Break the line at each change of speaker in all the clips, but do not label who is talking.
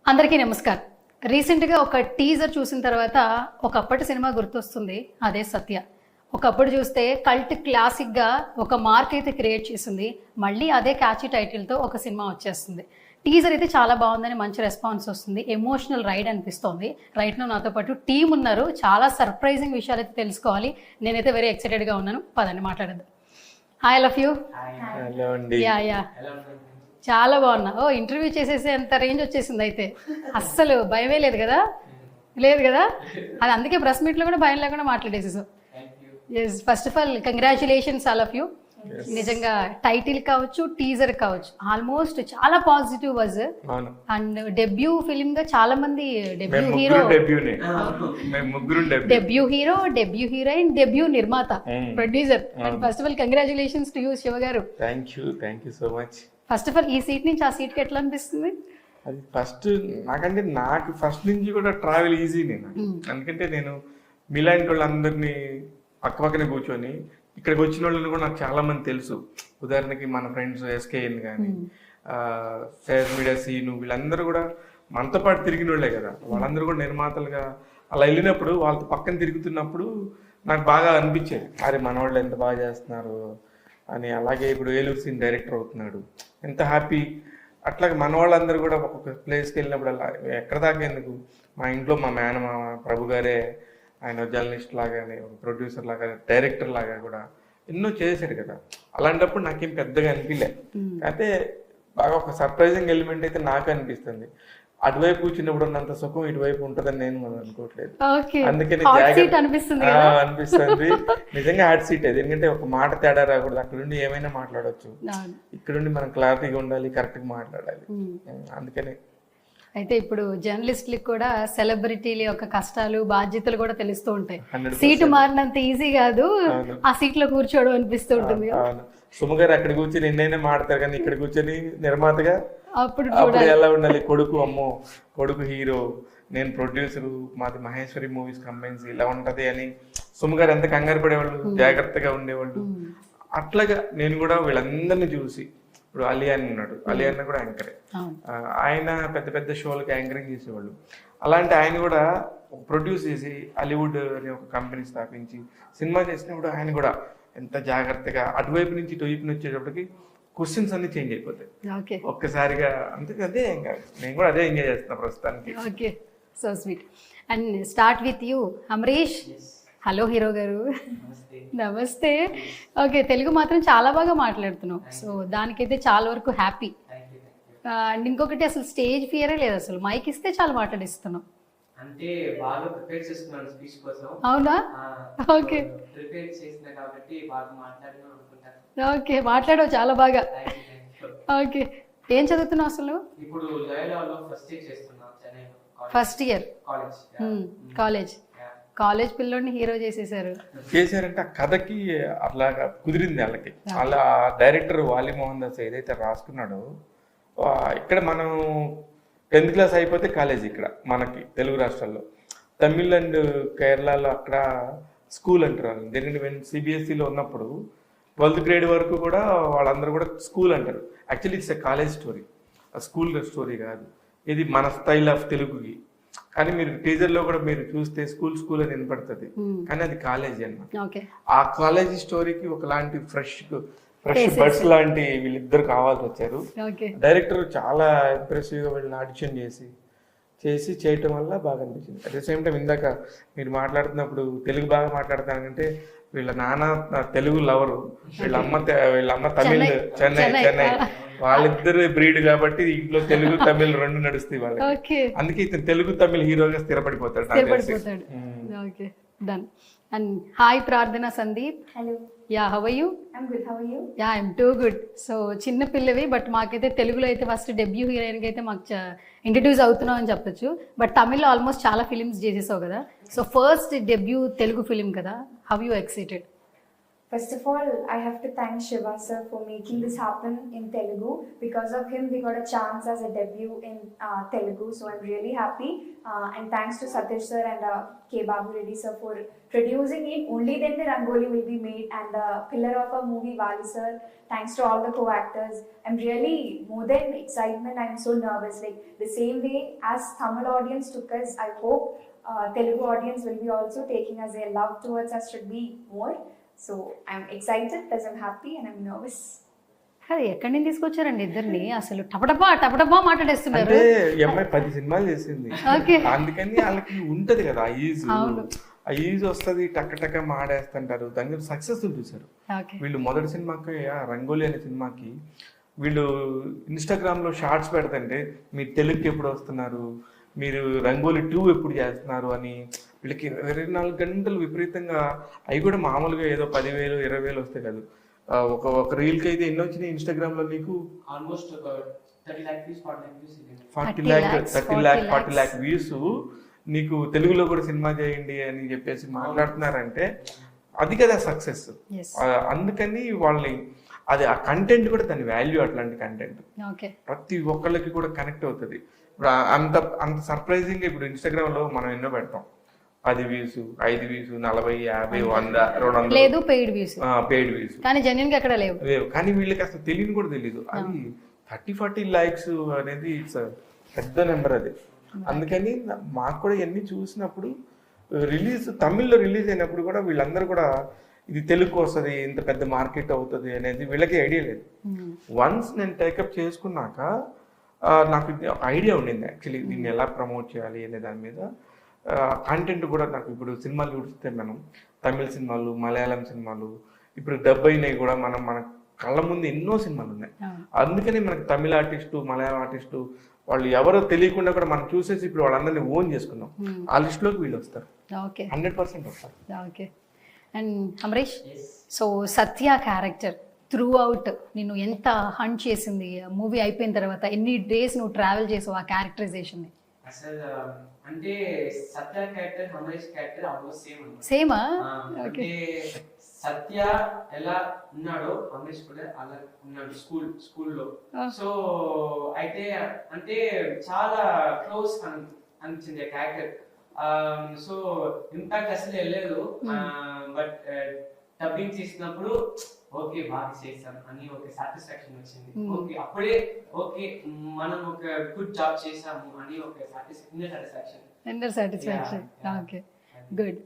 అందరికీ నమస్కారం. రీసెంట్గా ఒక టీజర్ చూసిన తర్వాత ఒకప్పటి సినిమా గుర్తొస్తుంది, అదే సత్య. ఒకప్పుడు చూస్తే కల్ట్ క్లాసిక్గా ఒక మార్క్ అయితే క్రియేట్ చేసింది, మళ్ళీ అదే క్యాచీ టైటిల్తో ఒక సినిమా వచ్చేస్తుంది. టీజర్ అయితే చాలా బాగుందని మంచి రెస్పాన్స్ వస్తుంది, ఎమోషనల్ రైడ్ అనిపిస్తోంది. రైట్నో నాతో పాటు టీం ఉన్నారు, చాలా సర్ప్రైజింగ్ విషయాలు అయితే తెలుసుకోవాలి. నేనైతే వెరీ ఎక్సైటెడ్గా ఉన్నాను, పదండి మాట్లాడద్దు. Hi love you. యా చాలా బాగున్నా. ఇంటర్వ్యూ చేసేసి అంత రేంజ్ వచ్చేసింది అయితే, అస్సలు భయమే లేదు కదా? లేదు కదా? అది అందుకే ప్రెస్ మీట్లో కూడా భయం లేకుండా మాట్లాడేసేసాం. Yes, first of all congratulations all of you. నిజంగా టైటిల్ కావచ్చు, టీజర్ కావచ్చు, ఆల్మోస్ట్ చాలా positive was. And debut film గా చాలా మంది debut hero, debut heroine, debut నిర్మాత, producer. And first of all congratulations to you Shiva గారు.
Thank you so much.
First of all ఈ సీట్ నుంచి ఆ సీట్కి ఎట్లా అనిపిస్తుంది?
అది నాకు ఫస్ట్ నుంచి కూడా ట్రావెల్ ఈజీ. నేను ఎందుకంటే నేను మీలాంటి వాళ్ళందరినీ పక్కనే కూర్చొని ఇక్కడికి వచ్చిన వాళ్ళని కూడా నాకు చాలా మంది తెలుసు. ఉదాహరణకి మన ఫ్రెండ్స్ ఎస్కేఎన్ కానీ, ఫేర్ మీడియా సీను, వీళ్ళందరూ కూడా మనతో పాటు తిరిగిన వాళ్ళే కదా. వాళ్ళందరూ కూడా నిర్మాతలుగా అలా వెళ్ళినప్పుడు వాళ్ళతో పక్కన తిరుగుతున్నప్పుడు నాకు బాగా అనిపించేది, అరే మన వాళ్ళు ఎంత బాగా చేస్తున్నారు అని. అలాగే ఇప్పుడు ఏలూరు సీన్ డైరెక్టర్ అవుతున్నాడు, ఎంత హ్యాపీ. అట్లాగే మన వాళ్ళందరూ కూడా ఒక్కొక్క ప్లేస్కి వెళ్ళినప్పుడు అలా ఎక్కడ దాకా ఎందుకు, మా ఇంట్లో మా మేనమామ ప్రభు గారే, ఆయన జర్నలిస్ట్ లాగానే, ఒక ప్రొడ్యూసర్ లాగా, డైరెక్టర్ లాగా కూడా ఎన్నో చేశాడు కదా. అలాంటప్పుడు నాకేం పెద్దగా అనిపించలే. అయితే బాగా ఒక సర్ప్రైజింగ్ ఎలిమెంట్ అయితే నాకు అనిపిస్తుంది. అటువైపు కూర్చున్నప్పుడు ఉన్నంత సుఖం ఇటువైపు ఉంటుందని నేను మనం అనుకోవట్లేదు. అందుకని అనిపిస్తుంది నిజంగా హాట్ సీట్ అది. ఎందుకంటే ఒక మాట తేడా రాకూడదు, అక్కడ నుండి ఏమైనా మాట్లాడవచ్చు, ఇక్కడ నుండి మనం క్లారిటీగా ఉండాలి, కరెక్ట్ గా మాట్లాడాలి. అందుకని
అయితే ఇప్పుడు జర్నలిస్టులకు కూడా సెలబ్రిటీల యొక్క కష్టాలు బాధ్యతలు కూడా తెలుస్తూ ఉంటాయి. సీటు మారినంత ఈజీ కాదు ఆ సీట్ లో కూర్చోవడం అనిపిస్తూ ఉంటుంది.
సుమగారు అక్కడ కూర్చొని ఎన్నైనా మాడతారు, కానీ ఇక్కడ కూర్చొని నిర్మాతగా అప్పుడు ఎలా ఉండాలి, కొడుకు హీరో, నేను ప్రొడ్యూసరు, మాది మహేశ్వరి మూవీస్ కంపెనీస్, ఇలా ఉంటది అని సుమగారు ఎంత కంగారు పడేవాళ్ళు, జాగ్రత్తగా ఉండేవాళ్ళు. అట్లాగా నేను కూడా వీళ్ళందరినీ చూసి, ఇప్పుడు అలియాన్ ఉన్నాడు, అలియాన్ కూడా యాంకరే, ఆయన పెద్ద పెద్ద షోలకి యాంకరింగ్ చేసేవాళ్ళు. అలాంటి ఆయన కూడా ప్రొడ్యూస్ చేసి హాలీవుడ్ అనే ఒక కంపెనీ స్థాపించి సినిమా చేసినప్పుడు ఆయన కూడా ఎంత జాగ్రత్తగా అటువైపు నుంచి ఇటువైపు వచ్చేటప్పటికి క్వశ్చన్స్ అన్ని చేంజ్ అయిపోతాయి ఒక్కసారిగా. అదే నేను కూడా అదే ఎంజాయ్ చేస్తున్నా ప్రస్తుతానికి.
Okay, so sweet. And start with you Amrish. Hello hero గారు. నమస్తే. ఓకే, తెలుగు మాత్రం చాలా బాగా మాట్లాడుతున్నావు, సో దానికైతే చాలా వరకు హ్యాపీ. అండ్ ఇంకొకటి, అసలు స్టేజ్ ఫియరే లేదు, అసలు మైక్ ఇస్తే చాలా మాట్లాడిస్తున్నావు.
అంటే బాగా ప్రిపేర్ చేస్తున్నాను స్పీచ్ కోసం.
అవునా? ఓకే,
ప్రిపేర్ చేసిన కాబట్టి బాగా మాట్లాడను అనుకుంటాను.
ఓకే, మాట్లాడవు చాలా బాగా. ఓకే, ఏం చదువుతున్నావు అసలు?
ఇప్పుడు లయలాలో ఫస్ట్ ఇయర్ చేస్తున్నా, చెన్నైలో.
ఫస్ట్ ఇయర్ కాలేజ్ పిల్లోడిని హీరో చేశారంటే
ఆ కథకి అట్లాగా కుదిరింది వాళ్ళకి. అలా డైరెక్టర్ వాలి మోహన్ దాస్ ఏదైతే రాసుకున్నాడో, ఇక్కడ మనం 10th క్లాస్ అయిపోతే కాలేజ్ ఇక్కడ మనకి తెలుగు రాష్ట్రాల్లో, తమిళ్ అండ్ కేరళలో అక్కడ స్కూల్ అంటారు. ఎందుకంటే సిబిఎస్ఈలో ఉన్నప్పుడు 12th గ్రేడ్ వరకు కూడా వాళ్ళందరూ కూడా స్కూల్ అంటారు. Actually it's a college story, ఆ స్కూల్ స్టోరీ కాదు ఇది, మన స్టైల్ ఆఫ్ తెలుగుకి. కానీ మీరు టీజర్ లో కూడా మీరు చూస్తే స్కూల్ అని వినపడుతుంది, కానీ అది కాలేజీ అన్నమాట. ఆ కాలేజీ స్టోరీకి ఒకలాంటి ఫ్రెష్ బర్డ్స్ లాంటి వీళ్ళిద్దరు కావాల్సి వచ్చారు. డైరెక్టర్ చాలా ఇంప్రెసివ్ గా వీళ్ళని ఆడిషన్ చేసి చేయటం వల్ల బాగా అనిపించింది. అట్ ద సేమ్ టైం ఇందాక మీరు మాట్లాడుతున్నప్పుడు తెలుగు బాగా మాట్లాడతానంటే, వీళ్ళ నాన్న తెలుగు లవరు, వీళ్ళ అమ్మ తమిళ్, చెన్నై, వాళ్ళిద్దరు బ్రీడ్ కాబట్టి ఇంట్లో తెలుగు తమిళ్ రెండు నడుస్తాయి వాళ్ళకి. అందుకే ఇతను తెలుగు తమిళ్ హీరోగా స్థిరపడిపోతాడు.
And hi Prardhana Sandeep.
Hello.
Yeah, how are you?
I'm good. How are you?
Yeah, I'm too good. So చిన్న పిల్లవి, బట్ మాకైతే తెలుగులో అయితే ఫస్ట్ డెబ్యూ హీరోయిన్కి అయితే మాకు ఇంట్రడ్యూస్ అవుతున్నావు అని చెప్పొచ్చు. బట్ తమిళ్లో ఆల్మోస్ట్ చాలా ఫిలిమ్స్ చేసేసావు కదా, so first debut Telugu film కదా, how you excited?
First of all, I have to thank Shiva sir for making this happen in Telugu. Because of him, we got a chance as a debut in Telugu. So I'm really happy. And thanks to Satish sir and K. Babu Reddy sir for producing it. Only then the Rangoli will be made. And the pillar of our movie, Vali sir. Thanks to all the co-actors. I'm really, more than excitement, I'm so nervous. Like the same way as Tamil audience took us, I hope Telugu audience will be also taking us. Their love towards us should be more. So I'm excited, plus I'm happy and I'm nervous.
అది ఎక్కడి నుంచి తీసుకొచ్చారండి ఇద్దరిని? అసలు టపటపా మాట్లాడేస్తున్నారు.
అంటే ఈ అమ్మాయి 10 సినిమాలు చేసింది,
Okay.
అందుకని వాళ్ళకి ఉంటది కదా ఆ ఈజ్.
అవును.
ఆ ఈజ్ వస్తుంది, టక్క మాడేస్తుంటారు. దాని సక్సెస్ చూసారు
ఓకే.
వీళ్ళు. మొదటి సినిమాకి రంగోలి అనే సినిమాకి వీళ్ళు ఇన్స్టాగ్రామ్ లో షార్ట్స్ పెడతంటే మీరు తెలుగుకి ఎప్పుడు వస్తున్నారు, మీరు రంగోలి 2 ఎప్పుడు చేస్తున్నారు అని వీళ్ళకి 24 గంటలు విపరీతంగా. అవి కూడా మామూలుగా ఏదో 10,000 20,000 వస్తాయి కాదు. ఒక రీల్ కి అయితే ఎన్ని వచ్చినాయి ఇన్స్టాగ్రామ్ లో నీకు?
Almost 30 lakh views,
40 lakhs
views. నీకు తెలుగులో కూడా సినిమా చేయండి అని చెప్పేసి మాట్లాడుతున్నారంటే అది కదా సక్సెస్.
Yes.
అందుకని వాళ్ళని అది ఆ కంటెంట్ కూడా దాని వాల్యూ, అట్లాంటి కంటెంట్
ఓకే.
ప్రతి ఒక్కళ్ళకి కూడా కనెక్ట్ అవుతుంది. ఇప్పుడు అంత సర్ప్రైజింగ్. ఇప్పుడు ఇన్స్టాగ్రామ్ లో మనం ఎన్నో పెడతాం, 10 వ్యూస్, 5 వ్యూస్, 40, 50, 100, 200
లేదు పెయిడ్ వ్యూస్,
పెయిడ్ వ్యూస్.
కానీ జెన్యున్ గా ఎక్కడ లేవు.
కానీ వీళ్ళకి అసలు తెలియని కూడా తెలియదు. అది 30-40 likes అనేది ఇట్స్ పెద్ద నెంబర్ అది. అందుకని మాకు కూడా ఇవన్నీ చూసినప్పుడు తమిళ్లో రిలీజ్ అయినప్పుడు కూడా వీళ్ళందరూ కూడా ఇది తెలుగు వస్తుంది, ఇంత పెద్ద మార్కెట్ అవుతుంది అనేది వీళ్ళకి ఐడియా లేదు. వన్స్ నేను టేకప్ చేసుకున్నాక నాకు ఐడియా ఉండింది యాక్చువల్లీ దీన్ని ఎలా ప్రమోట్ చేయాలి అనే దాని మీద. కంటెంట్ కూడా నాకు ఇప్పుడు సినిమాలు చూస్తే మనం తమిళ సినిమాలు, మలయాళం సినిమాలు, ఇప్పుడు డబ్ అయినవి కూడా మన కళ్ళ ముందు ఎన్నో సినిమాలు ఉన్నాయి. అందుకని మనకి తమిళ ఆర్టిస్టు, మలయాళం ఆర్టిస్టు వాళ్ళు ఎవరో తెలియకుండా కూడా మనం చూసేసి ఇప్పుడు వాళ్ళందరినీ ఓన్ చేసుకున్నాం. ఆ లిస్టులోకి వీళ్ళు వస్తారు, 100% వస్తారు.
Okay. And Amrish, so Satya character through out నిన్ను ఎంత హంట్ చేసింది? మూవీ అయిపోయిన తర్వాత ఎన్ని డేస్ నువ్వు ట్రావెల్ చేసావు ఆ క్యారెక్టరైజేషన్ ని?
అసలు అంటే Satya character, Amrish character almost same అన్నమాట.
సేమా?
అంటే సత్య ఎలా ఉన్నాడో అమరీష్ కూడా అలా ఉన్నాడు స్కూల్లో. సో అయితే అంటే చాలా క్లోజ్ అనిపించింది ఆ క్యారెక్టర్. సో ఇంపాక్ట్ అసలు వెళ్ళలేదు. బట్ డబ్బింగ్ చేసినప్పుడు ఓకే బాగా చేసాం అని ఒక సాటిస్ఫాక్షన్ వచ్చింది. ఓకే అప్పుడే ఓకే మనం ఒక గుడ్ జాబ్ చేసాము అని ఒక
inner satisfaction. Okay, good.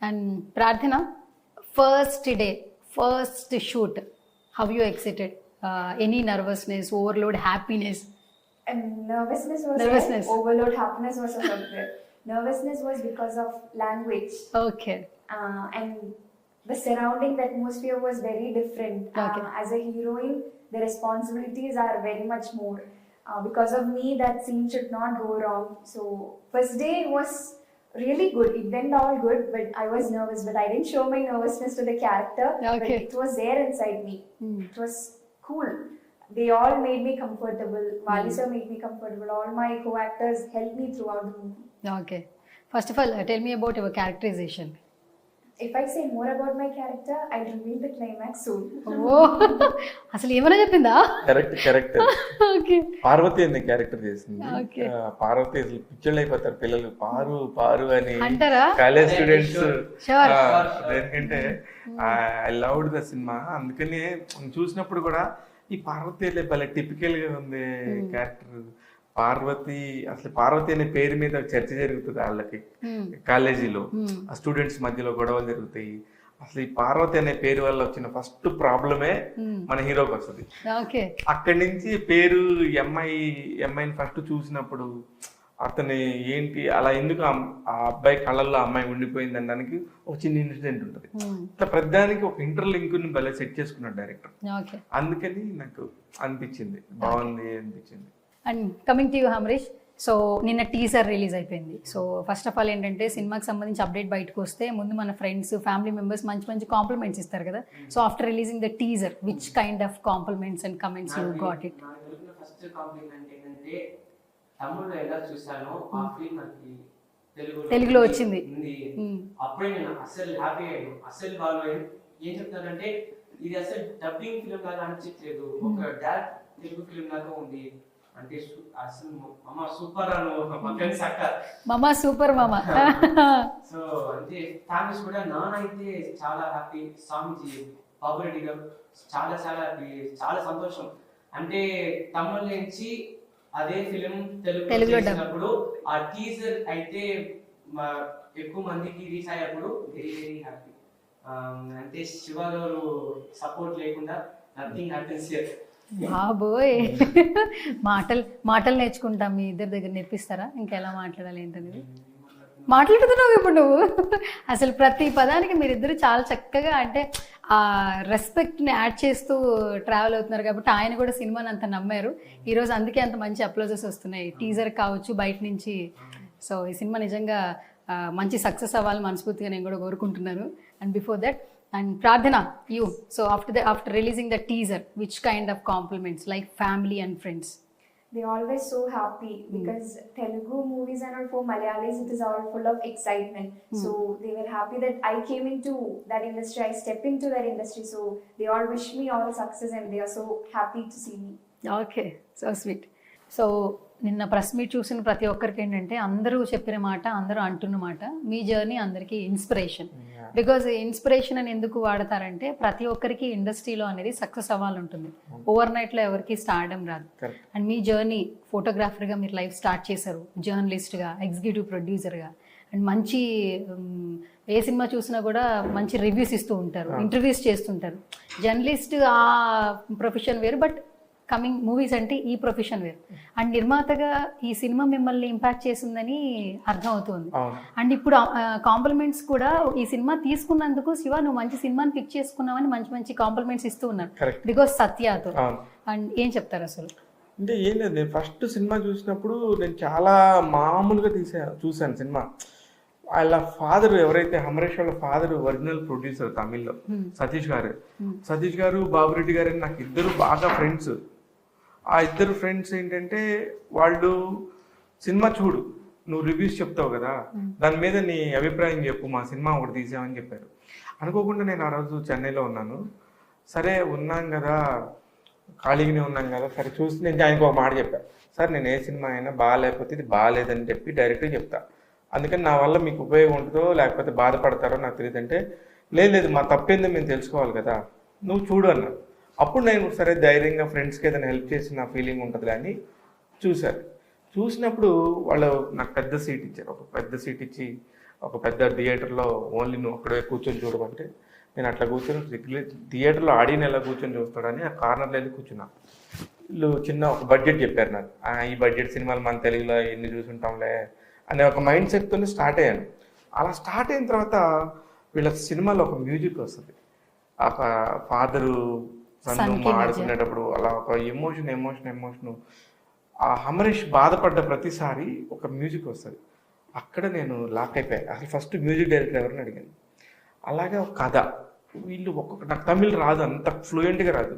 And Prarthana, first day, first shoot, how you excited? Any nervousness, overload, happiness?
Nervousness was there. Overload happiness was also there. Nervousness was because of language.
Okay.
And the surrounding, the atmosphere was very different.
Okay.
As a heroine, the responsibilities are very much more. Because of me, that scene should not go wrong. So first day was really good. It went all good, but I was nervous. But I didn't show my nervousness to the character.
Okay.
But it was there inside me. It was cool. They all made me comfortable. Vali sir made me comfortable. All my co-actors helped me throughout the movie.
Okay. First of all, tell me about your characterization.
If I say more about my character, I'll reveal the climax soon.
Oh, అసలు ఏమైనా చెప్పిందా?
Correct.
Okay.
Parvati అనే character చేసింది.
Okay.
Parvati అసలు పిచ్చళ్ళు అయిపోతారు పిల్లలు, పారు అని
అంటారా?
College students.
Sure.
ఎందుకంటే ఐ లవ్డ్ ద సినిమా. అందుకని చూసినప్పుడు కూడా ఈ పార్వతి భలే టిపికల్ గా ఉంది క్యారెక్టర్. పార్వతి అనే పేరు మీద చర్చ జరుగుతుంది వాళ్ళకి కాలేజీలో. ఆ స్టూడెంట్స్ మధ్యలో గొడవలు జరుగుతాయి. అసలు ఈ పార్వతి అనే పేరు వల్ల వచ్చిన ఫస్ట్ ప్రాబ్లమే మన హీరోకి వస్తుంది. అక్కడి నుంచి పేరు అమ్మాయిని ఫస్ట్ చూసినప్పుడు అతని ఏంటి అలా ఎందుకు ఆ అబ్బాయి కళ్ళల్లో అమ్మాయి ఉండిపోయింది అనడానికి ఒక చిన్న ఇన్సిడెంట్ ఉంటుంది. ఇట్లా ప్రతిదానికి ఒక ఇంటర్లింక్ ని భలే సెట్ చేసుకున్నాడు డైరెక్టర్. అందుకని నాకు అనిపించింది బాగుంది అనిపించింది.
And coming to you Amrish, so నిన్న టీజర్ రిలీజ్ అయిపోయింది. సో ఫస్ట్ ఆఫ్ ఆల్ ఏంటంటే సినిమాకి సంబంధించి అప్డేట్ బయటకు వస్తే ముందు మన ఫ్రెండ్స్, ఫ్యామిలీ మెంబర్స్ మంచి కాంప్లిమెంట్స్ ఇస్తారు కదా. So after releasing the teaser, which kind of compliments and comments you got it?
First complement ఏంటంటే తమిళ్లో ఎలా చూసానో ఆ ఫీల్ నాకు తెలుగులో
వచ్చింది.
అప్పుడే నేను అసలు హ్యాపీ అయ్యాను. అసలు వాళ్ళు ఏం చెప్తానంటే ఇది అసలు డబ్బింగ్ ఫిలిం లాగా అనిపించట్లేదు, ఒక డైరెక్ట్ తెలుగు ఫిలిం లాగా ఉంది అంటే అసలు అమ్మ సూపర్ అను మా ఫ్రెండ్స్ అక్క
మామా సూపర్ మామా.
సో అంటే ఫ్యామిలీస్ కూడా నాన్న అయితే చాలా హ్యాపీ, స్వామిజీ బాబురెడ్డి గారు చాలా చాలా హ్యాపీ, చాలా సంతోషం. అంటే తమిళ నుంచి అదే ఫిలిం తెలుగులో చేసినప్పుడు ఆ టీజర్ అయితే ఎక్కువ మందికి రీచ్ అయ్యేప్పుడు వెరీ వెరీ హ్యాపీ. అంటే శివ గారు సపోర్ట్ లేకుండా నథింగ్ హ్యాపెన్స్ హియర్.
బాబోయ్, మాటలు నేర్చుకుంటాం, మీ ఇద్దరి దగ్గర నేర్పిస్తారా ఇంకెలా మాట్లాడాలి ఏంటనేది? మాట్లాడుతున్నావు ఇప్పుడు నువ్వు. అసలు ప్రతి పదానికి మీరిద్దరు చాలా చక్కగా అంటే ఆ రెస్పెక్ట్ని యాడ్ చేస్తూ ట్రావెల్ అవుతున్నారు కాబట్టి ఆయన కూడా సినిమాని అంత నమ్మారు ఈరోజు, అందుకే అంత మంచి అప్లోజెస్ వస్తున్నాయి టీజర్ కావచ్చు బయట నుంచి. సో ఈ సినిమా నిజంగా మంచి సక్సెస్ అవ్వాలని మనస్ఫూర్తిగా నేను కూడా కోరుకుంటున్నాను. అండ్ బిఫోర్ దట్, అండ్ ప్రార్థన, you, so after releasing the teaser, which kind of compliments like family and friends?
They always so happy because Telugu movies and all for Malayalis it is all full of excitement. So they were happy that I came into that industry, I stepped into that industry. So they all wish me all success and they are so happy to see me.
Okay, so sweet. So నిన్న press meet చూసిన ప్రతి ఒక్కరికి ఏంటంటే అందరూ చెప్పిన మాట, అందరూ అంటున్న మాట, మీ జర్నీ అందరికీ ఇన్స్పిరేషన్. బికాజ్ ఇన్స్పిరేషన్ అని ఎందుకు వాడతారంటే ప్రతి ఒక్కరికి ఇండస్ట్రీలో అనేది సక్సెస్ అవ్వాలంటుంది, ఓవర్ నైట్లో ఎవరికి స్టార్డమ్ రాదు. అండ్ మీ జర్నీ ఫోటోగ్రాఫర్గా మీరు లైఫ్ స్టార్ట్ చేశారు, జర్నలిస్ట్గా, ఎగ్జిక్యూటివ్ ప్రొడ్యూసర్గా, అండ్ మంచి ఏ సినిమా చూసినా కూడా మంచి రివ్యూస్ ఇస్తూ ఉంటారు, ఇంటర్వ్యూస్ చేస్తుంటారు. జర్నలిస్ట్ ఆ ప్రొఫెషన్ వేరు, బట్ కమింగ్ మూవీస్ అంటే ఈ ప్రొఫెషన్ వేరు. అండ్ నిర్మాతగా ఈ సినిమా మిమ్మల్ని ఇంపాక్ట్ చేసిందని అర్థం అవుతుంది. అండ్ ఇప్పుడు కాంప్లిమెంట్స్ కూడా ఈ సినిమా తీసుకున్నందుకు శివ నువ్వు మంచి సినిమాని పిక్ చేసుకున్నావని మంచి మంచి కాంప్లిమెంట్స్ ఇస్తూ ఉన్నారు బికాస్ సత్యాతో. అండ్ ఏం చెప్తారు అసలు?
అంటే ఏం లేదు, నేను ఫస్ట్ సినిమా చూసినప్పుడు నేను చాలా మామూలుగా చూశాను సినిమా. వాళ్ళ ఫాదర్ ఎవరైతే అమరేష్ వాళ్ళ ఫాదర్ ఒరిజినల్ ప్రొడ్యూసర్ తమిళ్లో సతీష్ గారు బాబురెడ్డి గారు నాకు ఇద్దరు బాగా ఫ్రెండ్స్. ఆ ఇద్దరు ఫ్రెండ్స్ ఏంటంటే వాళ్ళు సినిమా చూడు, నువ్వు రివ్యూస్ చెప్తావు కదా, దాని మీద నీ అభిప్రాయం చెప్పు, మా సినిమా ఒకటి తీసామని చెప్పారు. అనుకోకుండా నేను ఆ రోజు చెన్నైలో ఉన్నాను, సరే ఉన్నాం కదా, ఖాళీగానే ఉన్నాం కదా, సరే చూసి నేను ఆయనకు ఒక మాట చెప్పాను, సార్ నేను ఏ సినిమా అయినా బాగాలేకపోతే ఇది బాగాలేదని చెప్పి డైరెక్ట్గా చెప్తా, అందుకని నా వల్ల మీకు ఉపయోగం ఉంటుందో లేకపోతే బాధపడతారో నాకు తెలియదంటే, లేదు మా తప్పేందో మేము తెలుసుకోవాలి కదా, నువ్వు చూడు అన్నా. అప్పుడు నేను సరే ధైర్యంగా ఫ్రెండ్స్కి ఏదైనా హెల్ప్ చేసి నా ఫీలింగ్ ఉంటుంది అని చూశారు. చూసినప్పుడు వాళ్ళు నాకు పెద్ద సీట్ ఇచ్చారు, ఒక పెద్ద సీట్ ఇచ్చి ఒక పెద్ద థియేటర్లో ఓన్లీ నువ్వు అక్కడే కూర్చొని చూడమంటే నేను అట్లా కూర్చొని థియేటర్లో ఆడియన్ ఎలా కూర్చొని చూస్తాడని ఆ కార్నర్లో వెళ్ళి కూర్చున్నా. వీళ్ళు చిన్న ఒక బడ్జెట్ చెప్పారు నాకు, ఈ బడ్జెట్ సినిమాలు మన తెలుగులో ఎన్ని చూసుంటాంలే అనే ఒక మైండ్ సెట్తో స్టార్ట్ అయ్యాను. అలా స్టార్ట్ అయిన తర్వాత వీళ్ళ సినిమాలో ఒక మ్యూజిక్ వస్తుంది, ఒక ఫాదరు సన్ను ఆడుకునేటప్పుడు అలా ఒక ఎమోషన్ ఆ అమరీష్ బాధపడ్డ ప్రతిసారి ఒక మ్యూజిక్ వస్తుంది. అక్కడ నేను లాక్ అయిపోయాను. అసలు ఫస్ట్ మ్యూజిక్ డైరెక్టర్ ఎవరిని అడిగాను. అలాగే ఒక కథ, వీళ్ళు ఒక్కొక్క, నాకు తమిళ్ రాదు, అంత ఫ్లూయెంట్గా రాదు.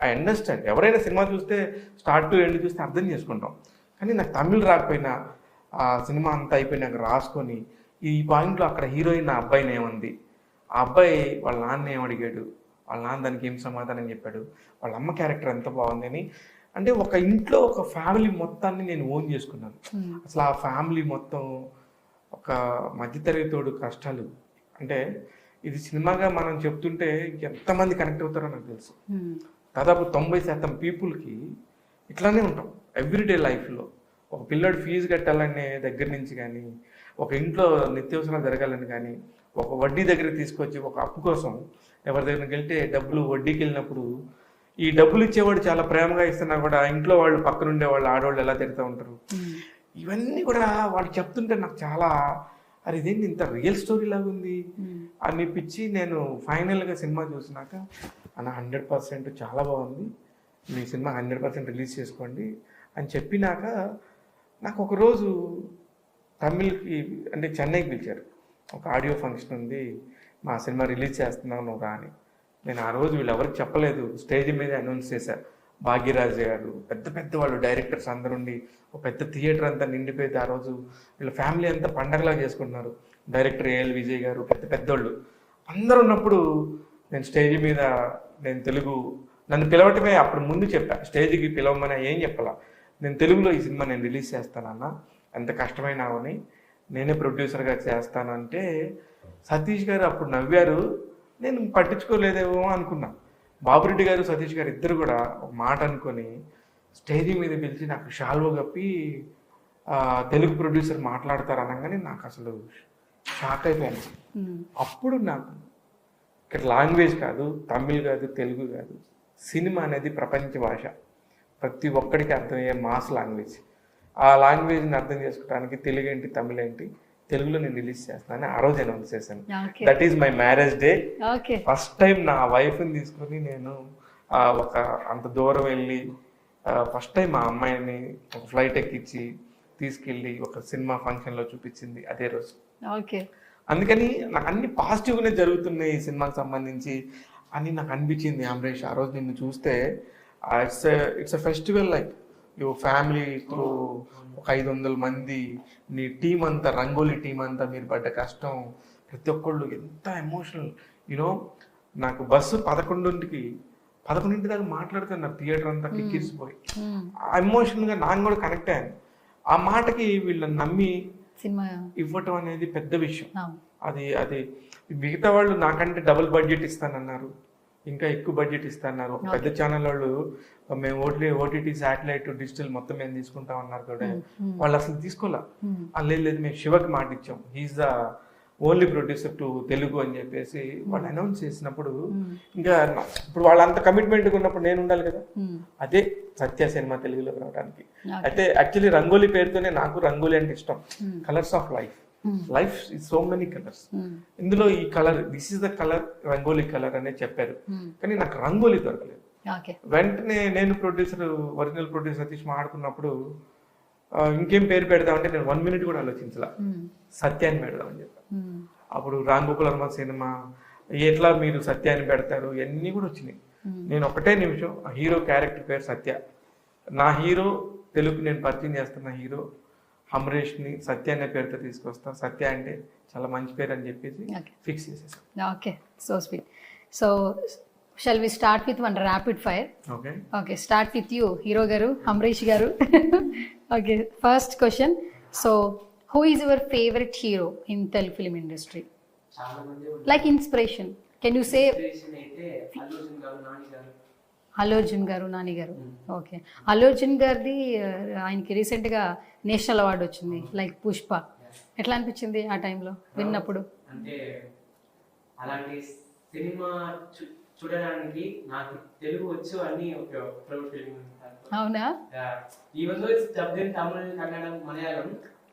ఐ అండర్స్టాండ్, ఎవరైనా సినిమా చూస్తే స్టార్ట్ టు ఎండ్ చూస్తే అర్థం చేసుకుంటాం, కానీ నాకు తమిళ్ రాకపోయినా ఆ సినిమా అంతా అయిపోయినాక రాసుకొని ఈ పాయింట్లో అక్కడ హీరోయిన్ ఆ అబ్బాయిని ఏమంది, ఆ అబ్బాయి వాళ్ళ నాన్న ఏమడిగాడు, వాళ్ళ నాన్న దానికి ఏం సమాధానం చెప్పాడు, వాళ్ళ అమ్మ క్యారెక్టర్ ఎంత బాగుంది అని. అంటే ఒక ఇంట్లో ఒక ఫ్యామిలీ మొత్తాన్ని నేను ఓన్ చేసుకున్నాను. అసలు ఆ ఫ్యామిలీ మొత్తం ఒక మధ్యతరగతోడు కష్టాలు, అంటే ఇది సినిమాగా మనం చెప్తుంటే ఎంతమంది కనెక్ట్ అవుతారో నాకు తెలుసు. దాదాపు 90% పీపుల్కి ఇట్లానే ఉంటాం ఎవ్రీడే లైఫ్లో. ఒక పిల్లడు ఫీజు కట్టాలనే దగ్గర నుంచి కానీ, ఒక ఇంట్లో నిత్యావసరాలు జరగాలని కానీ, ఒక వడ్డీ దగ్గర తీసుకొచ్చి ఒక అప్పు కోసం ఎవరి దగ్గరికి వెళ్తే డబ్బులు వడ్డీకి వెళ్ళినప్పుడు ఈ డబ్బులు ఇచ్చేవాడు చాలా ప్రేమగా ఇస్తున్నా కూడా ఇంట్లో వాళ్ళు పక్కనుండే వాళ్ళు ఆడవాళ్ళు ఎలా తిరుగుతూ ఉంటారు, ఇవన్నీ కూడా వాళ్ళు చెప్తుంటే నాకు చాలా అరే ఇదేంటి ఇంత రియల్ స్టోరీ లాగా ఉంది అనిపించి నేను ఫైనల్గా సినిమా చూసినాక అన్న 100% చాలా బాగుంది, మీ సినిమా 100% రిలీజ్ చేసుకోండి అని చెప్పినాక నాకు ఒకరోజు తమిళ్కి అంటే చెన్నైకి పిలిచారు, ఒక ఆడియో ఫంక్షన్ ఉంది, మా సినిమా రిలీజ్ చేస్తున్నావు నువ్వు రా అని. నేను ఆ రోజు వీళ్ళు ఎవరికి చెప్పలేదు, స్టేజ్ మీద అనౌన్స్ చేశారు. భాగ్యరాజ్ గారు, పెద్ద పెద్ద వాళ్ళు డైరెక్టర్స్ అందరుండి ఒక పెద్ద థియేటర్ అంతా నిండిపోయింది. ఆ రోజు వీళ్ళ ఫ్యామిలీ అంతా పండగలా చేసుకుంటున్నారు. డైరెక్టర్ ఏఎల్ విజయ్ గారు, పెద్ద పెద్దోళ్ళు అందరు ఉన్నప్పుడు నేను స్టేజ్ మీద నేను తెలుగు నన్ను పిలవటమే అప్పుడు ముందు చెప్పా, స్టేజ్కి పిలవమని ఏం చెప్పాలా, నేను తెలుగులో ఈ సినిమా నేను రిలీజ్ చేస్తానన్నా, ఎంత కష్టమైనా అవని నేనే ప్రొడ్యూసర్గా చేస్తానంటే సతీష్ గారు అప్పుడు నవ్వారు. నేను పట్టించుకోలేదేమో అనుకున్నా. బాబురెడ్డి గారు సతీష్ గారు ఇద్దరు కూడా ఒక మాట అనుకొని స్టేజ్ మీద పిలిచి నాకు షాల్వో కప్పి తెలుగు ప్రొడ్యూసర్ మాట్లాడతారు అనగానే నాకు అసలు షాక్ అయిపోయాను. అప్పుడు నాకు ఇక్కడ లాంగ్వేజ్ కాదు, తమిళ్ కాదు, తెలుగు కాదు, సినిమా అనేది ప్రపంచ భాష, ప్రతి ఒక్కడికి అర్థమయ్యే మాస్ లాంగ్వేజ్. ఆ లాంగ్వేజ్ని అర్థం చేసుకోవడానికి తెలుగు ఏంటి, తమిళ ఏంటి, తెలుగులో నేను రిలీజ్ చేస్తానని ఆ రోజు అనౌన్స్ చేశాను. That is my marriage day. First time నా వైఫ్ని తీసుకొని నేను ఒక అంత దూరం వెళ్ళి ఫస్ట్ టైం మా అమ్మాయిని ఒక ఫ్లైట్ ఎక్కించి తీసుకెళ్ళి ఒక సినిమా ఫంక్షన్లో చూపించింది అదే రోజు. అందుకని నాకు అన్ని పాజిటివ్గానే జరుగుతున్నాయి ఈ సినిమాకి సంబంధించి అని నాకు అనిపించింది. అమరేష్, ఆ రోజు నిన్ను చూస్తే it's a festival, like you ఫ్యామిలీతో ఒక 500 మంది, నీ టీం అంతా, రంగోలీ టీం అంతా, మీరు పడ్డ కష్టం, ప్రతి ఒక్కళ్ళు ఎంత ఎమోషనల్. యూనో నాకు బస్సు 11 దాకా మాట్లాడుతున్నారు, థియేటర్ అంతా కిక్కిరిసిపోయి. ఆ ఎమోషనల్గా నాకు కూడా కనెక్ట్ అయ్యాను. ఆ మాటకి వీళ్ళని నమ్మి సినిమా ఇవ్వటం అనేది పెద్ద విషయం. అది మిగతా వాళ్ళు నాకంటే డబుల్ బడ్జెట్ ఇస్తానన్నారు, ఇంకా ఎక్కువ బడ్జెట్ ఇస్తాన్నారు. ఒక పెద్ద ఛానల్ వాళ్ళు మేము ఓటీటీ శాటిలైట్ డిజిటల్ మొత్తం మేము తీసుకుంటాం అన్నారు కూడా, వాళ్ళు అసలు తీసుకోలే. లేదు మేము శివకి మాట ఇచ్చాం, he is the only producer to Telugu అని చెప్పేసి వాళ్ళు అనౌన్స్ చేసినప్పుడు ఇంకా ఇప్పుడు వాళ్ళంత కమిట్మెంట్గా ఉన్నప్పుడు నేను ఉండాలి కదా. అదే సత్య సినిమా తెలుగులో రావడానికి. అయితే యాక్చువల్లీ రంగోలీ పేరుతోనే నాకు రంగోలీ అంటే ఇష్టం. Colours of life, life is so many colours. ఇందులో ఈ colour, this is the colour, rangoli colour అనే చెప్పారు. కానీ నాకు రంగోలీ దొరకలేదు. వెంటనే నేను ప్రొడ్యూసర్, ఒరిజినల్ ప్రొడ్యూసర్ సతీష్ మాట్లాడుకున్నప్పుడు ఇంకేం పేరు పెడదామంటే నేను 1 minute కూడా ఆలోచించలా, సత్యాన్ని పెడదామని చెప్పాను. అప్పుడు రామ్ గోపాల్ వర్మ సినిమా, ఎట్లా మీరు సత్యాన్ని పెడతారు, ఇవన్నీ కూడా వచ్చినాయి. నేను ఒకటే నిమిషం, హీరో క్యారెక్టర్ పేరు సత్య, నా హీరో తెలుగు నేను పరిచయం చేస్తున్న హీరో అమరేష్ని సత్య అనే పేరుతో తీసుకొస్తా, సత్య అంటే చాలా మంచి పేరు అని చెప్పేసి ఫిక్స్ చేసేసాం.
Okay, so sweet. So shall we start with one rapid fire? Okay, start with you hero garu, Amaresh garu. Okay, first question. So who is your favourite hero in Telugu film industry? Like inspiration, can you say? Allu Arjun garu, Nani garu. Okay, Allu Arjun గారిది ఆయనకి రీసెంట్గా national award వచ్చింది, like Pushpa. ఎట్లా అనిపించింది ఆ టైంలో విన్నప్పుడు?
అంటే అలాంటి సినిమా చూడడానికి నాకు తెలుగు వచ్చు అని ఒక ప్రౌడ్ ఫీలింగ్.
అవునా?
Even though it's dubbed in Tamil, Kannada, Malayalam,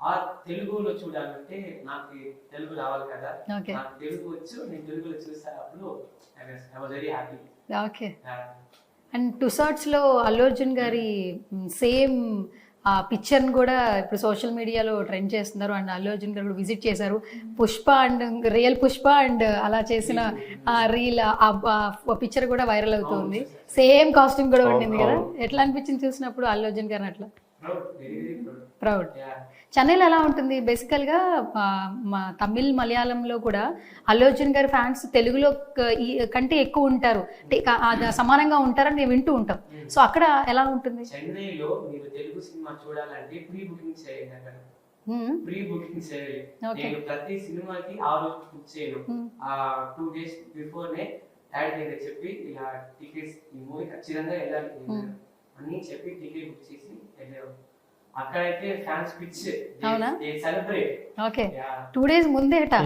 ఆ తెలుగులో చూడాలంటే నాకు తెలుగు రావాలి కదా. నాకు తెలుగు వచ్చు, నేను తెలుగులో చూసా, అప్పుడు I was very happy.
Okay, and టుసాట్స్లో అల్లు అర్జున్ గారి సేమ్ ఆ పిక్చర్ని కూడా ఇప్పుడు సోషల్ మీడియాలో ట్రెండ్ చేస్తున్నారు. అండ్ అల్లు అర్జున్ గారు కూడా విజిట్ చేశారు, Pushpa and real Pushpa and అలా చేసిన ఆ రీల్, ఆ పిక్చర్ కూడా వైరల్ అవుతుంది. సేమ్ కాస్ట్యూమ్ కూడా ఉండింది కదా. ఎట్లా అనిపించింది చూసినప్పుడు అల్లు అర్జున్ గారిని? అట్లా ప్రౌడ్. చెన్నైలో ఎలా ఉంటుంది? బేసికల్గా మా తమిళ్, మలయాళంలో కూడా అల్లు అర్జున్ గారి ఫ్యాన్స్ తెలుగులో కంటే ఎక్కువ ఉంటారు, సమానంగా ఉంటారని మేము వింటూ ఉంటాం. సో అక్కడ ఎలా ఉంటుంది?
చెన్నైలో మీరు తెలుగు సినిమా చూడాలంటే ప్రీ బుకింగ్ చేయండి. అక్కడ ప్రీ బుకింగ్ చేయాలి. నేను ప్రతి సినిమాకి ఆ రోజు బుక్ చేయను, 2 days బిఫోర్నే యాడ్ దగ్గర చెప్పి ఇలా టికెట్స్, ఈ మూవీ ఖచ్చితంగా వెళ్ళాలి అని చెప్పి టికెట్ బుక్ చేసి వెళ్ళాము. అక్కడైతే fans pitch, they celebrate.
Okay, 2 days ముందే అట.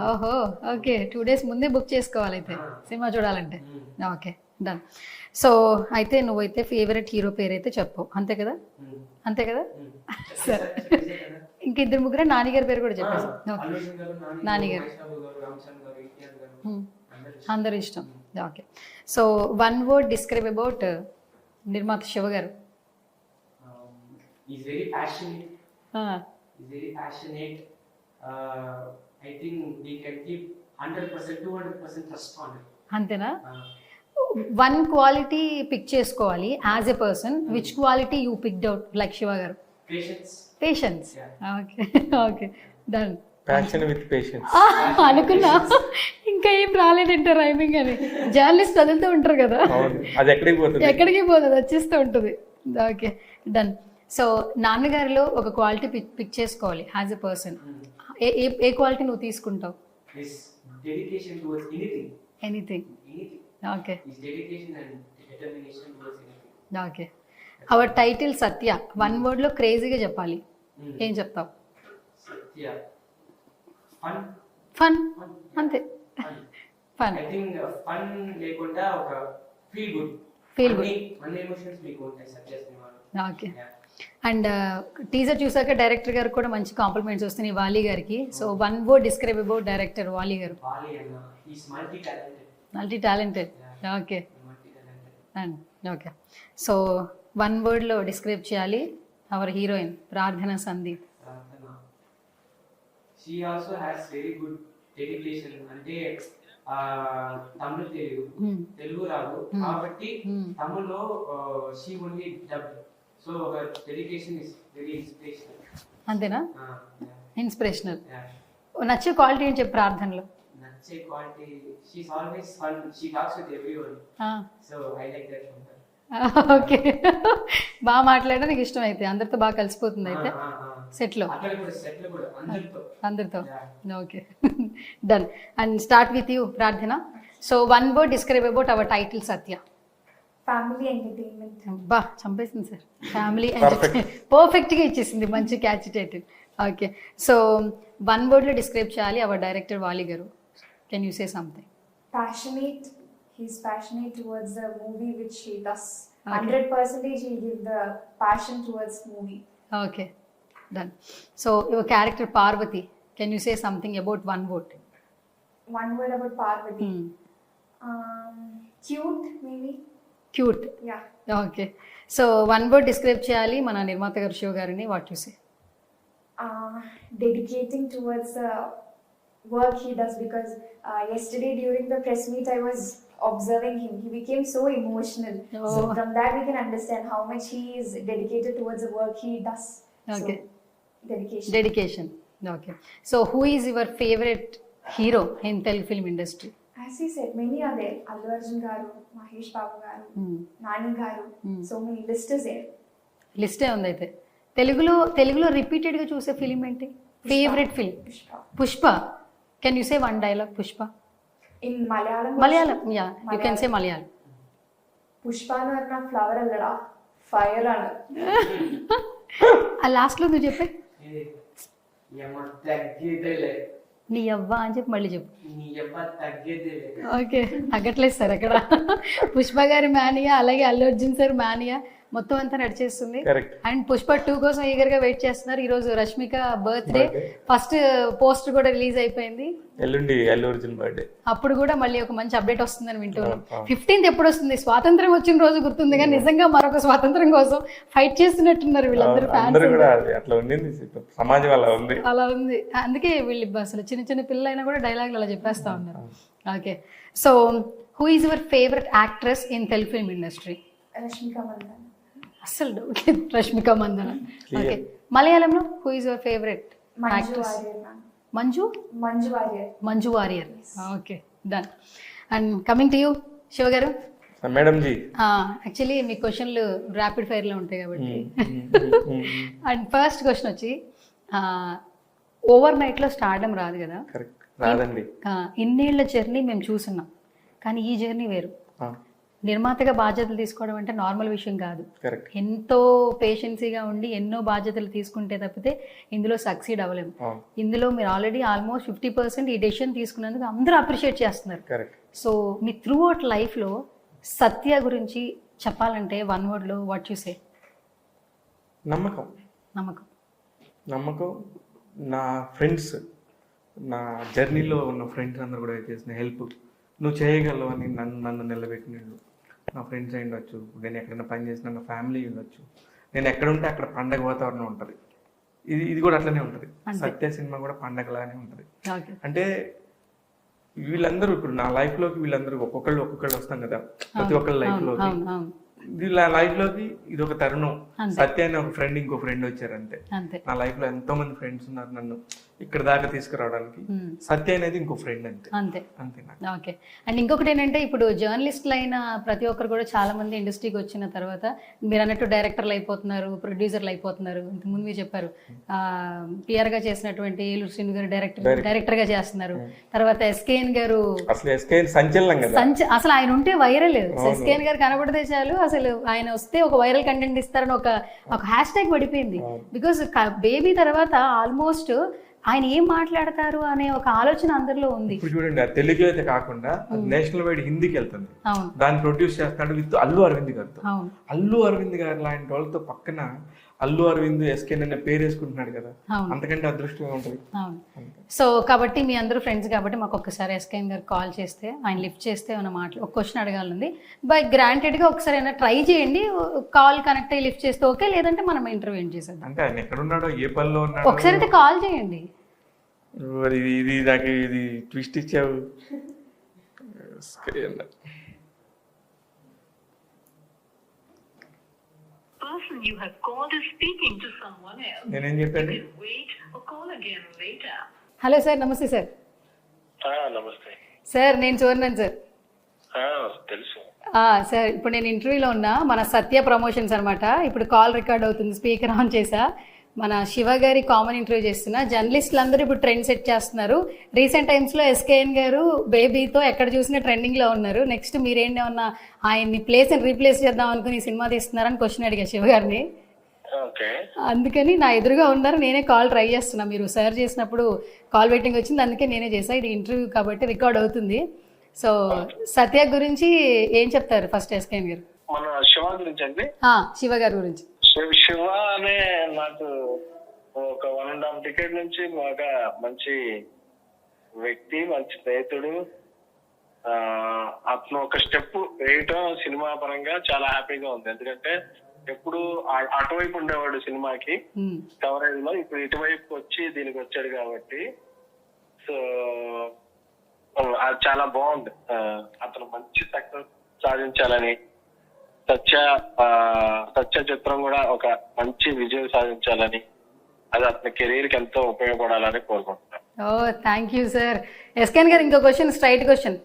ఓహో, ఓకే, 2 days ముందే బుక్ చేసుకోవాలి అయితే సినిమా చూడాలంటే. Okay, done. సో అయితే నువ్వైతే ఫేవరెట్ హీరో పేరు అయితే చెప్పు, అంతే కదా? అంతే కదా? సరే, ఇంక 2-3 నానిగారి పేరు కూడా చెప్పేసి. నానిగారు అందరు ఇష్టం. Okay, so 1 word describe about నిర్మాత శివ గారు.
He's very passionate. He's very passionate. I think we can keep 100%, 200% trust on it.
అంతేనా? 1 quality పిక్ చేసుకోవాలి as a person. Which quality you picked out like Shiva గారు?
Patience.
Patience. Okay, okay, done.
Passion with patience.
అనుకున్నా ఇంకా ఏం రాలేదంటే rhyming అని. Journalist వదులుతూ ఉంటారు కదా,
అవును, అది ఎక్కడికి పోతుంది?
ఎక్కడికి పోతుంది, వచ్చేస్తూ ఉంటుంది. Okay, done. సో నాన్నగారిలో ఒక క్వాలిటీ పిక్ చేసుకోవాలి యాజ్ ఎ పర్సన్. ఏ క్వాలిటీ నువ్వు తీసుకుంటావు?
His dedication towards anything.
Anything.
Anything.
Okay,
His dedication and determination towards anything.
Okay. Our title Satya, one word లో క్రేజీగా చెప్పాలి, ఏం చెప్తావు?
Satya. Fun.
ఫన్, అంతే.
Fun.
Fun,
I think fun లేకుండా ఒక feel good.
Feel good.
అన్ని ఎమోషన్స్ మీకు ఉంటాయి సత్య సినిమాలో.
ఓకే. అండ్ టీజర్ చూసాక డైరెక్టర్ గారికి కూడా మంచి కాంప్లిమెంట్స్ వస్తున్నాయి వాలి గారికి. So one word describe about director Vali గారు.
బాలి అన్న is multi talented.
Multi talented. Okay,
multi talented.
And okay. So one వర్డ్లో డిస్క్రైబ్ చేయాలి our heroine Prarthana Sandeep.
She also has very good dedication. అంటే తమిళ తెలుగు రాదు కాబట్టి తమిళ్లో she only dub. So her dedication is very inspirational.
అంతేనా? ఇన్స్పిరేషనల్. నచ్చే quality ఏం చెప్పు ప్రార్థనలో?
నచ్చే quality, she is always fun. She talks with everyone. So I like that from her.
Okay, బాగా మాట్లాడడం నీకు ఇష్టం అయితే, అందరితో బాగా కలిసిపోతుంది అయితే సెట్లో,
అక్కడ కూడా సెట్లో కూడా
అందరితో. Okay, done. And start with you Prarthana. So one word describe about our title Satya.
Family entertainment.
బా చంపేసింది సార్, ఫ్యామిలీ ఎంటర్టైన్మెంట్. పర్ఫెక్ట్గా ఇచ్చేసింది, మంచి catch title. Okay, so one వర్డ్లో డిస్క్రైబ్ చేయాలి అవర్ డైరెక్టర్ వాలి గారు. Can you say something?
Passionate. He's passionate towards the movie which he does.
Okay.
100% he'll give the passion towards movie.
Okay, done. So your character Parvati, can you say something about one word?
One word about Parvati. Cute, maybe.
Cute.
Yeah.
Okay, so one word describe చేయాలి మన నిర్మాత గారు Siva garu. What you say?
Dedicating towards the work he does, because yesterday during the press meet I was observing him. He became so emotional. So
Oh.
from that we can understand how much he is dedicated towards the work he does.
Okay.
So, dedication.
Dedication. Okay, so who is your favourite hero in Telugu film industry?
As he said, many are there. Allu Arjun garu, Mahesh Babu garu, Nani garu. So many list is there.
లిస్టే ఉంది అయితే. తెలుగులో రిపీటెడ్గా చూసే film ఏంటి? Favourite film?
Pushpa.
Pushpa. Can you say one dialogue Pushpa?
In Malayalam.
Malayalam, yeah you can say Malayalam.
Pushpa nu arna flower allada, fire anu.
ఆ లాస్ట్లో నువ్వు చెప్పే
యమ్మ తగ్గేదేలే,
నీ అవ్వ అని చెప్పి మళ్ళీ చెప్పు.
నీ యమ్మ తగ్గేదేలే.
ఓకే, తగ్గట్లేదు సార్ అక్కడ. పుష్ప గారి మానియా, అలాగే అల్లు అర్జున్ సార్ మానియా మొత్తం అంతా నడిచేస్తుంది.
కరెక్ట్.
అండ్ పుష్ప 2 కోసం ఈగర్గా వెయిట్ చేస్తున్నారు. ఈరోజు రష్మిక బర్త్డే, ఫస్ట్ పోస్టర్ కూడా రిలీజ్ అయిపోయింది.
ఎల్లుండి అల్లు అర్జున్ బర్త్డే.
అప్పుడు కూడా మళ్ళీ ఒక మంచి అప్డేట్ వస్తుందని వింటున్నాం. 15th ఎప్పుడు వస్తుంది? స్వాతంత్రం వచ్చిన రోజు గుర్తుంది, కానీ నిజంగా మరొక స్వాతంత్రం కోసం ఫైట్ చేస్తున్నట్టున్నారు వీళ్ళందరూ
అందరూ
ఫ్యాన్స్.
కూడా అట్లా ఉండింది, సమాజం అలా ఉంది.
అలా ఉంది, అందుకే వీళ్ళు అసలు చిన్న పిల్లలైనా కూడా డైలాగులు అలా చెప్పేస్తా ఉన్నారు. Okay, so who is your favourite actress in Telugu film industry?
Rashmika Mandanna.
అస్సలు డౌట్ లేదు, రష్మిక మందన. ఓకే, మలయాళంలో who is your favourite
Manju
actress?
Warrior ma'am.
Manju
Warrior.
Manju Warrier. Okay, done. And coming to you Shiva గారు.
మేడం జీ,
యాక్చువల్లీ మీ క్వశ్చన్లు rapid ఫైర్లో ఉంటాయి కాబట్టి. And first question వచ్చి, over నైట్లో స్టార్డమ్ రాదు కదా.
కరెక్ట్, రాదండి.
ఇన్నేళ్ల జర్నీ మేము చూస్తున్నాం, కానీ ఈ జర్నీ వేరు. నిర్మాతగా బాధ్యతలు తీసుకోవడం అంటే నార్మల్ విషయం కాదు.
కరెక్ట్.
ఎంతో పేషెన్సీగా ఉండి ఎన్నో బాధ్యతలు తీసుకుంటే తప్పితే ఇందులో సక్సీడ్ అవ్వలేము. ఇందులో మీరు ఆల్రెడీ ఆల్మోస్ట్ 50% ఈ డెసిషన్ తీసుకున్నందుకు అందరూ అప్రిషియేట్ చేస్తున్నారు.
Correct.
So me through out లైఫ్లో సత్య గురించి చెప్పాలంటే వన్ వర్డ్లో వాట్ యు సే?
నమ్మకం.
నమ్మకం.
నమ్మకం. నా ఫ్రెండ్స్, నా జర్నీలో ఉన్న ఫ్రెండ్స్ అందరూ కూడా చేసిన హెల్ప్, నువ్వు చేయగలవు అని నన్ను నిలబెట్టినట్లు నా ఫ్రెండ్స్ అయి ఉండొచ్చు, నేను ఎక్కడైనా పని చేసిన నా ఫ్యామిలీ ఉండొచ్చు, నేను ఎక్కడ ఉంటే అక్కడ పండగ వాతావరణం ఉంటుంది. ఇది కూడా అట్లనే ఉంటుంది. సత్య సినిమా కూడా పండగలానే ఉంటుంది. అంటే వీళ్ళందరూ ఇప్పుడు నా లైఫ్లోకి వీళ్ళందరూ ఒక్కొక్కళ్ళు వస్తాం కదా, ప్రతి ఒక్కళ్ళ లైఫ్లోకి. వీళ్ళ లైఫ్లోకి ఇది ఒక తరుణం. సత్య అనే ఒక ఫ్రెండ్, ఇంకో ఫ్రెండ్ వచ్చారంటే. నా లైఫ్లో ఎంతో మంది ఫ్రెండ్స్ ఉన్నారు, నన్ను ఇక్కడ దాకా తీసుకురావడానికి. సత్య అనేది ఇంకో ఫ్రెండ్ అంతే
అంతే.
అంతే నాకు.
ఓకే. అండ్ ఇంకొకటి ఏంటంటే ఇప్పుడు జర్నలిస్టులు అయిన ప్రతి ఒక్కరు కూడా చాలా మంది ఇండస్ట్రీకి వచ్చిన తర్వాత మీరు అన్నట్టు డైరెక్టర్లు అయిపోతున్నారు, ప్రొడ్యూసర్లు అయిపోతున్నారు. ఇంతకుముందు మీరు చెప్పారు PR గా చేసినటువంటి ఏలూరు శ్రీను గారు డైరెక్టర్ గా చేస్తున్నారు. తర్వాత SKN గారు
అసలు SKN సంచలనం కదా,
అసలు ఆయన ఉంటే వైరల్. SKN గారు కనబడితే చాలు అసలు ఆయన వస్తే ఒక వైరల్ కంటెంట్ ఇస్తారని ఒక హ్యాష్ ట్యాగ్ పడిపోయింది. బికాస్ బేబీ తర్వాత ఆల్మోస్ట్ ఆయన ఏం మాట్లాడతారు అనే ఒక ఆలోచన అందరిలో ఉంది.
ఇప్పుడు చూడండి, ఆ తెలుగు అయితే కాకుండా నేషనల్ వైడ్ హిందీకి వెళ్తుంది.
అవును.
దాన్ని ప్రొడ్యూస్ చేస్తున్నాడు విత్ అల్లు అరవింద్ గారితో. అల్లు అరవింద్ గారు లాంటి వాళ్ళతో పక్కన అల్లు అరవింద్ SKN అనే పేరు వేసుకుంటున్నాడు కదా, అంతకంటే అదృష్టంగా ఉంటుంది.
అవును. సో కాబట్టి మీ అందరూ ఫ్రెండ్స్ కాబట్టి మాకు ఒక్కసారి SKN గారు కాల్ చేస్తే ఆయన లిఫ్ట్ చేస్తే ఏమైనా ఒక క్వశ్చన్ అడగాలంది. బై గ్రాంటెడ్గా ఒకసారి అయినా ట్రై చేయండి, కాల్ కనెక్ట్ అయ్యి లిఫ్ట్ చేస్తే ఓకే, లేదంటే మనం ఇంటర్వ్యూ ఏం చేసేద్దాం.
అంటే ఆయన ఎక్కడున్నాడో, ఏ పనిలో ఉన్నాడో
ఒకసారి అయితే కాల్ చేయండి.
ఇది నాకు ఇది ట్విస్ట్ ఇచ్చావు.
person you have called is speaking to someone else.
నేనేం చెప్పాను?
Wait or call again later.
Hello sir, నమస్తే సార్.
నమస్తే
సార్ నేను చూడన్నాను సార్.
తెలుసు
సార్ ఇప్పుడు నేను ఇంటర్వ్యూలో ఉన్నా, మన సత్య ప్రమోషన్స్ అనమాట. ఇప్పుడు కాల్ రికార్డ్ అవుతుంది, స్పీకర్ ఆన్ చేసా. మన శివ గారి కామన్ ఇంటర్వ్యూ చేస్తున్నా. జర్నలిస్టులు అందరూ ఇప్పుడు ట్రెండ్ సెట్ చేస్తున్నారు. రీసెంట్ టైమ్స్లో SKN గారు బేబీతో ఎక్కడ చూసినా ట్రెండింగ్లో ఉన్నారు. నెక్స్ట్ మీరేంటేమన్నా ఆయన్ని రీప్లేస్ చేద్దాం అనుకుని సినిమా తీస్తున్నారని క్వశ్చన్ అడిగా శివ గారిని. అందుకని నా ఎదురుగా ఉన్నారు, నేనే కాల్ ట్రై చేస్తున్నా. మీరు సర్చ్ చేసినప్పుడు కాల్ వెయిటింగ్ వచ్చింది, అందుకే నేనే చేసా. ఇది ఇంటర్వ్యూ కాబట్టి రికార్డ్ అవుతుంది. సో సత్య గురించి ఏం చెప్తారు ఫస్ట్ SKN గారు?
మన శివ గురించి అండి.
శివ గారి గురించి.
శివ అనే నాకు ఒక 1.5 decade నుంచి బాగా మంచి వ్యక్తి, మంచి స్నేహితుడు. అతను ఒక స్టెప్ వేయటం సినిమా పరంగా చాలా హ్యాపీగా ఉంది. ఎందుకంటే ఎప్పుడు అటువైపు ఉండేవాడు సినిమాకి కవరేజ్ లో, ఇప్పుడు ఇటువైపు వచ్చి దీనికి వచ్చాడు కాబట్టి సో అది చాలా బాగుంది. అతను మంచి సక్సెస్ సాధించాలని, సత్య చిత్రం కూడా ఒక మంచి విజయం సాధించాలని, అది అతని కెరీర్ కి ఎంతో ఉపయోగపడాలని కోరుకుంటున్నాను.
Thank you sir. SKN గారు ఇంకో క్వశ్చన్, స్ట్రైట్ క్వశ్చన్.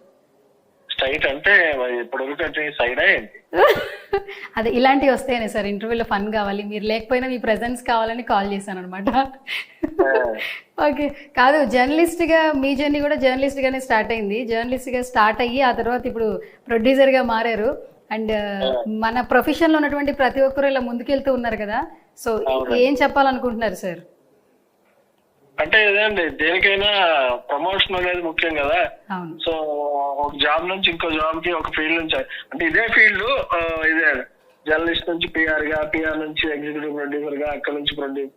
స్ట్రైట్ అంటే ఇప్పుడు సైడ్ ఏంటి?
అదే ఇలాంటివి వస్తాయనే సార్, ఇంటర్వ్యూలో ఫన్ కావాలి, మీరు లేకపోయినా మీ ప్రెజెన్స్ కావాలని కాల్ చేశాను అనమాట. ఓకే. కాదు, జర్నలిస్ట్గా మీ జర్నీ కూడా జర్నలిస్ట్గానే స్టార్ట్ అయింది. జర్నలిస్ట్గా స్టార్ట్ అయ్యి ఆ తర్వాత ఇప్పుడు ప్రొడ్యూసర్గా మారారు. అండ్ మన ప్రొఫెషన్లో ఉన్నటువంటి ప్రతి ఒక్కరు ఇలా ముందుకెళ్తూ ఉన్నారు కదా, సో ఏం చెప్పాలనుకుంటున్నారు సార్?
అంటే ఇదేండి, దేనికైనా ప్రమోషన్ అనేది ముఖ్యం కదా. సో ఒక జాబ్ నుంచి ఇంకో జాబ్ కి, ఒక ఫీల్డ్ నుంచి, అంటే ఇదే ఫీల్డ్, ఇదే జర్నలిస్ట్ నుంచి PR గా, PR నుంచి ఎగ్జిక్యూటివ్ ప్రొడ్యూసర్ గా, అక్కడ నుంచి ప్రొడ్యూసర్,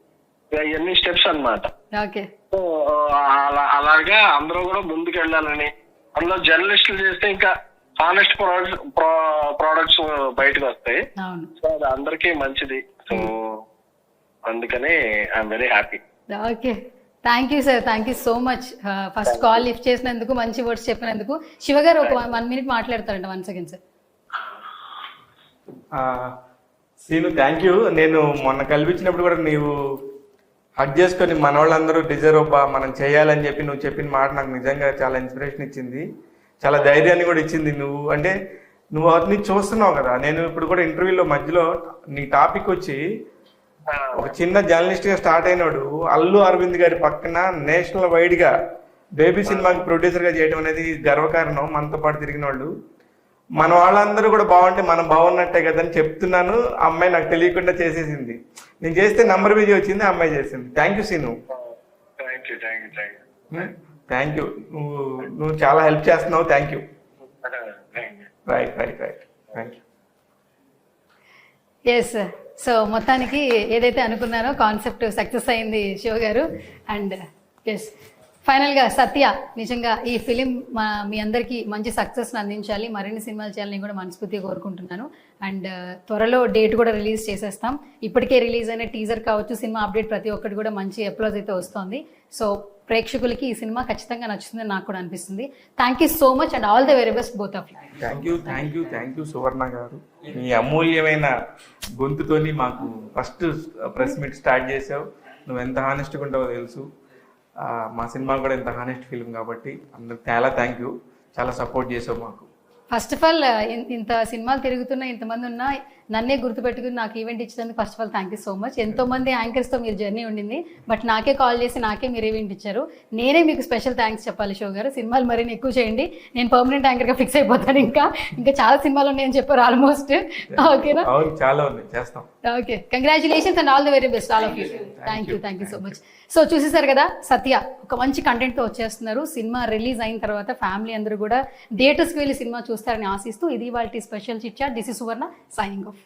ఇవన్నీ స్టెప్స్ అన్నమాట. సో అలాగా అందరూ కూడా ముందుకు వెళ్ళాలని, అందులో జర్నలిస్టులు చేస్తే ఇంకా హానెస్ట్ ప్రోడక్ట్స్ బయటకు వస్తాయి. సో అది అందరికీ మంచిది. సో అందుకని I'm very happy.
Okay, thank you sir, thank you so much. First call lift చేసినందుకు, మంచి వర్డ్స్ చెప్పినందుకు. శివ గారు ఒక 1 minute మాట్లాడతారంట. 1 second sir.
Seenu, thank you. నేను మొన్న కల్పించినప్పుడు కూడా నీవు హక్ చేసుకొని మన వాళ్ళందరూ డిజర్వ్ బా మనం చేయాలని చెప్పి నువ్వు చెప్పిన మాట నాకు నిజంగా చాలా ఇన్స్పిరేషన్ ఇచ్చింది, చాలా ధైర్యాన్ని కూడా ఇచ్చింది. నువ్వు అతన్ని చూస్తున్నావు కదా. నేను ఇప్పుడు కూడా ఇంటర్వ్యూలో మధ్యలో నీ టాపిక్ వచ్చి, ఒక చిన్న జర్నలిస్ట్ గా స్టార్ట్ అయినాడు అల్లు అరవింద్ గారి పక్కన నేషనల్ వైడ్ గా బేబీ సినిమాకి ప్రొడ్యూసర్ గా చేయడం అనేది గర్వకారణం. మనతో పాటు తిరిగిన వాళ్ళు, మన వాళ్ళందరూ కూడా బాగుంటే మనం బాగున్నట్టే కదా అని చెప్తున్నాను. అమ్మాయి నాకు తెలియకుండా చేసేసింది. నేను చేస్తే నంబర్ బిజీ వచ్చింది, అమ్మాయి చేసింది. Thank you Seenu. Thank you. నువ్వు చాలా హెల్ప్ చేస్తున్నావు. Thank you. Right. Thank you.
Yes, so మొత్తానికి ఏదైతే అనుకున్నారో కాన్సెప్ట్ సక్సెస్ అయింది శివ గారు. అండ్ ఎస్, ఫైనల్గా సత్య, నిజంగా ఈ ఫిలిం మీ అందరికీ మంచి సక్సెస్ని అందించాలి, మరిన్ని సినిమాలు చేయాలని కూడా మనస్ఫూర్తిగా కోరుకుంటున్నాను. అండ్ త్వరలో డేట్ కూడా రిలీజ్ చేసేస్తాం. ఇప్పటికే రిలీజ్ అయిన టీజర్ కావచ్చు, సినిమా అప్డేట్ ప్రతి ఒక్కటి కూడా మంచి అప్లోజ్ అయితే వస్తుంది. సో ప్రేక్షకులకి ఈ సినిమా ఖచ్చితంగా నచ్చుతుందని నాకు కూడా అనిపిస్తుంది. Thank you so much and all the very best both of you.
Thank you Suvarna గారు. మీ అమూల్యమైన గొంతుతోని మాకు ఫస్ట్ ప్రెస్ మీట్ స్టార్ట్ చేసావు. నువ్వు ఎంత హానెస్ట్గా ఉంటావో తెలుసు. మా సినిమా కూడా ఇంత హానెస్ట్ ఫిల్మ్ కాబట్టి అందరికి చాలా థ్యాంక్ యూ, చాలా సపోర్ట్ చేసావు మాకు.
ఫస్ట్ ఆఫ్ ఆల్ ఇంత సినిమాలు తిరుగుతున్న ఇంతమంది ఉన్నా నన్నే గుర్తుపెట్టుకుని నాకు ఈవెంట్ ఇచ్చినందుకు first of all thank you so much. ఎంతోమంది యాంకర్స్తో మీరు జర్నీ ఉండింది, బట్ నాకే కాల్ చేసి నాకే మీరు ఈవెంట్ ఇచ్చారు. నేనే మీకు స్పెషల్ థ్యాంక్స్ చెప్పాలి శివ గారు. సినిమాలు మరిన్ని ఎక్కువ చేయండి, నేను పర్మనెంట్ యాంకర్గా ఫిక్స్ అయిపోతాను. ఇంకా చాలా సినిమాలు ఉన్నాయని చెప్పారు ఆల్మోస్ట్. ఓకేనా?
అవును, చాలా ఉన్నాయి, చేస్తాం.
Okay, congratulations and all the very best all of you. Thank you so much. So చూసేశారు కదా, సత్య ఒక మంచి కంటెంట్తో వచ్చేస్తున్నారు. సినిమా రిలీజ్ అయిన తర్వాత ఫ్యామిలీ అందరూ కూడా థియేటర్స్కి వెళ్ళి సినిమా చూస్తారని ఆశిస్తూ ఇది వాళ్ళ special chit chat. This is Suvarna signing of.